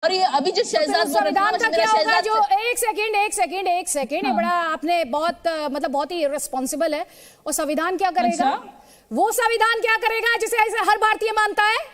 और ये अभी जो शहजाद संविधान का क्या होगा जो एक सेकंड ये बड़ा आपने बहुत मतलब बहुत ही रिस्पॉन्सिबल है। और संविधान क्या करेगा? वो संविधान क्या करेगा जिसे ऐसे हर भारतीय मानता है?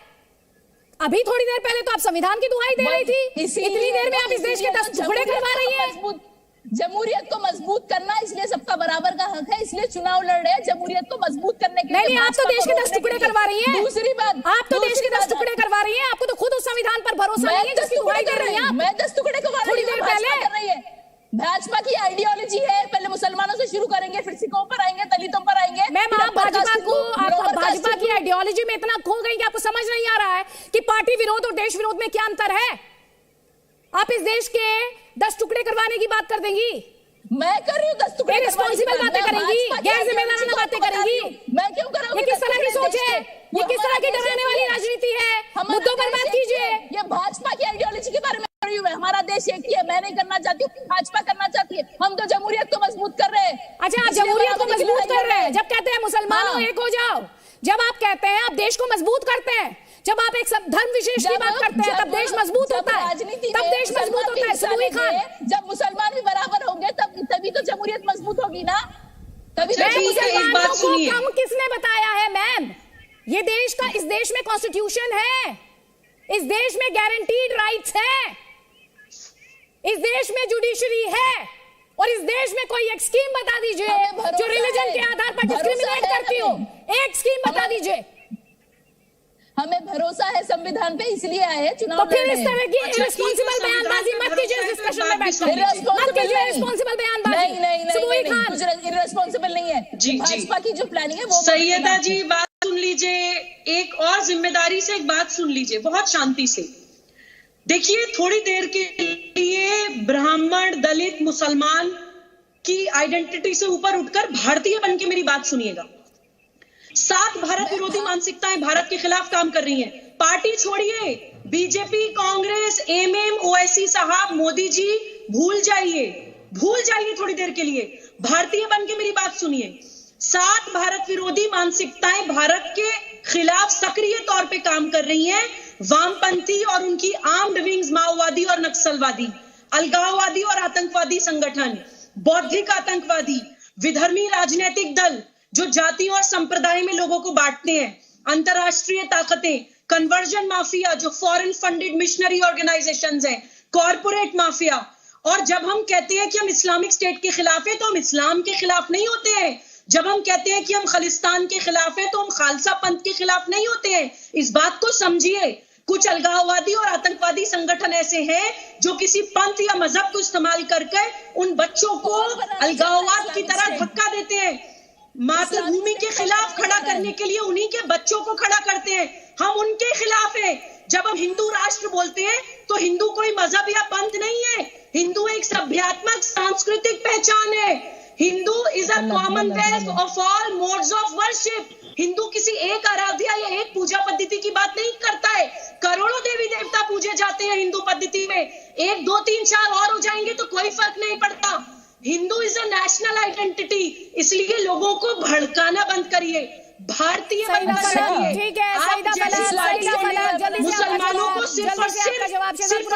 अभी थोड़ी देर पहले तो आप संविधान की दुहाई दे रही थी, इतनी देर में आप इस देश के 10 टुकड़े करवा रही हैं। जमहूरियत को मजबूत करना, इसलिए सबका बराबर का हक है, इसलिए चुनाव लड़ रहे हैं जमहूरियत को मजबूत करने के लिए। नहीं, आप तो देश के 10 टुकड़े करवा रही हैं। दूसरी बात, आप तो देश के 10 टुकड़े करवा रही हैं। आपको तो खुद उस संविधान पर भरोसा नहीं है जिसकी दुहाई दे रही हैं। मैं 10 टुकड़े करवा रही हूं, थोड़ी देर पहले कर रही है। भाजपा की आइडियोलॉजी है, पहले मुसलमानों से शुरू करेंगे, फिर सिखों पर आएंगे, दलितों पर आएंगे। मैम, आप भाजपा की आइडियोलॉजी में इतना खो गई कि आपको समझ नहीं आ रहा है कि पार्टी विरोध और देश विरोध में क्या अंतर है। आप इस देश के 10 टुकड़े करवाने की बात कर देंगी। मैं कर रही हूँ 10 टुकड़े, रिस्पॉन्सिबल बातें करेंगी, गैर जिम्मेदाराना बातें करेंगी। मैं क्यों करूँगी? ये किस तरह की सोच है? ये किस तरह की डराने वाली राजनीति है? मुद्दों पर बात कीजिए। ये भाजपा की आइडियोलॉजी के बारे में कर रही हूँ। हमारा देश एक ही है, मैं नहीं करना चाहती हूँ, भाजपा करना चाहती है। हम तो जमहूरियत को मजबूत कर रहे हैं। अच्छा, आप जमहूरियत को मजबूत कर रहे हैं। जब कहते हैं मुसलमानों एक हो जाओ, जब आप कहते हैं आप देश को मजबूत करते हैं, जब आप एक धर्म विशेष की बात करते हैं, तब देश मजबूत होता है, तब देश मजबूत होता है। सुनोई खान, जब मुसलमान भी बराबर होंगे तभी तो जमहूरियत मजबूत होगी ना। तभी मुसलमानों को कम किसने बताया है मैम? ये देश का, इस देश में कॉन्स्टिट्यूशन है, इस देश में गारंटीड राइट्स है, इस देश में जुडिशरी है, और इस देश में कोई एक स्कीम बता दीजिए जो रिलीजन के आधार पर डिस्क्रिमिनेट करती हो। एक स्कीम बता दीजिए। हमें भरोसा है संविधान पे, इसलिए आए हैं चुनाव। तो फिर इस तरह की इररिस्पॉन्सिबल बयानबाजी मत कीजिए डिस्कशन में बैठकर। मत कीजिए इररिस्पॉन्सिबल बयानबाजी। नहीं, कुछ इररिस्पॉन्सिबल नहीं है। भाजपा की जो प्लानिंग है वो। सैयदा जी, बात सुन लीजिए, एक और जिम्मेदारी से एक बात सुन लीजिए, बहुत शांति से। देखिए, थोड़ी देर के लिए ब्राह्मण, दलित, मुसलमान की आइडेंटिटी से ऊपर उठकर भारतीय बन के मेरी बात सुनिएगा। 7 भारत विरोधी मानसिकताएं भारत के खिलाफ काम कर रही हैं। पार्टी छोड़िए, बीजेपी, कांग्रेस, एमएम, ओवैसी साहब, मोदी जी, भूल जाइए थोड़ी देर के लिए। भारतीय बन के मेरी बात सुनिए। 7 भारत विरोधी मानसिकताएं भारत के खिलाफ सक्रिय तौर पे काम कर रही हैं। वामपंथी और उनकी आर्म्ड विंग्स, माओवादी और नक्सलवादी, अलगाववादी और आतंकवादी संगठन, बौद्धिक आतंकवादी, विधर्मी राजनीतिक दल जो जाति और संप्रदाय में लोगों को बांटते हैं, अंतरराष्ट्रीय ताकतें, कन्वर्जन माफिया जो फॉरेन फंडेड मिशनरी ऑर्गेनाइजेशंस हैं, कॉर्पोरेट माफिया। और जब हम कहते हैं कि हम इस्लामिक स्टेट के खिलाफ हैं, तो हम इस्लाम के खिलाफ नहीं होते हैं। जब हम कहते हैं कि हम खालिस्तान के खिलाफ हैं, तो हम खालसा पंथ के खिलाफ नहीं होते हैं। इस बात को समझिए। कुछ अलगाववादी और आतंकवादी संगठन ऐसे हैं जो किसी पंथ या मजहब को इस्तेमाल करके उन बच्चों को अलगाववाद की तरह धक्का देते हैं। मातृभूमि के खिलाफ खड़ा करने के लिए उन्हीं के बच्चों को खड़ा करते हैं। हम उनके खिलाफ हैं। जब हम हिंदू राष्ट्र बोलते हैं तो हिंदू कोई मजहब या पंथ नहीं है। हिंदू एक सभ्यात्मक सांस्कृतिक पहचान है। Hindu is a Commonwealth of all modes of worship. Hindu किसी एक आराध्या या एक पूजा पद्धति की बात नहीं करता है। करोड़ों देवी देवता पूजे जाते हैं हिंदू पद्धति में। 1, 2, 3, 4 और हो जाएंगे तो कोई फर्क नहीं पड़ता। Hindu is a national identity. इसलिए लोगों को भड़काना बंद करिए, भारतीय बनना चाहिए। ठीक है, मुसलमानों को सिर्फ और सिर्फ